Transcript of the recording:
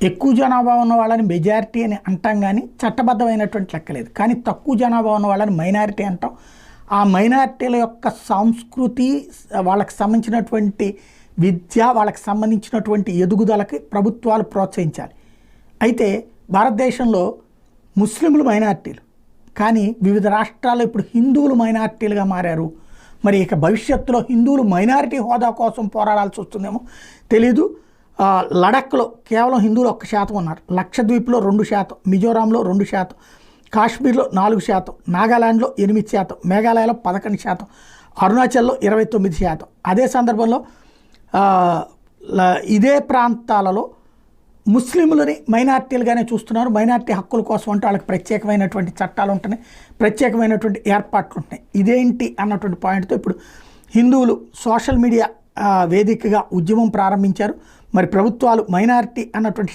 ఎక్కువ జనాభా ఉన్న వాళ్ళని మెజారిటీ అని అంటాం కానీ చట్టబద్ధమైనటువంటి లెక్కలేదు. కానీ తక్కువ జనాభా ఉన్న వాళ్ళని మైనారిటీ అంటాం. ఆ మైనారిటీల యొక్క సంస్కృతి, వాళ్ళకి సంబంధించినటువంటి విద్య, వాళ్ళకి సంబంధించినటువంటి ఎదుగుదలకి ప్రభుత్వాలు ప్రోత్సహించాలి. అయితే భారతదేశంలో ముస్లింలు మైనారిటీలు, కానీ వివిధ రాష్ట్రాల్లో ఇప్పుడు హిందువులు మైనారిటీలుగా మారారు. మరి ఇక భవిష్యత్తులో హిందువులు మైనారిటీ హోదా కోసం పోరాడాల్సి వస్తుందేమో తెలీదు. లడఖ్లో కేవలం హిందువులు 1% ఉన్నారు, లక్షద్వీప్లో 2%, మిజోరాంలో 2%, కాశ్మీర్లో 4%, నాగాలాండ్లో 8%, మేఘాలయలో 11%, అరుణాచల్లో 29%. అదే సందర్భంలో ఇదే ప్రాంతాలలో ముస్లింలని మైనార్టీలుగానే చూస్తున్నారు. మైనార్టీ హక్కుల కోసం అంటే వాళ్ళకి ప్రత్యేకమైనటువంటి చట్టాలు ఉంటున్నాయి, ప్రత్యేకమైనటువంటి ఏర్పాట్లు ఉంటున్నాయి. ఇదేంటి అన్నటువంటి పాయింట్తో ఇప్పుడు హిందువులు సోషల్ మీడియా వేదికగా ఉద్యమం ప్రారంభించారు. మరి ప్రభుత్వాలు మైనారిటీ అన్నటువంటి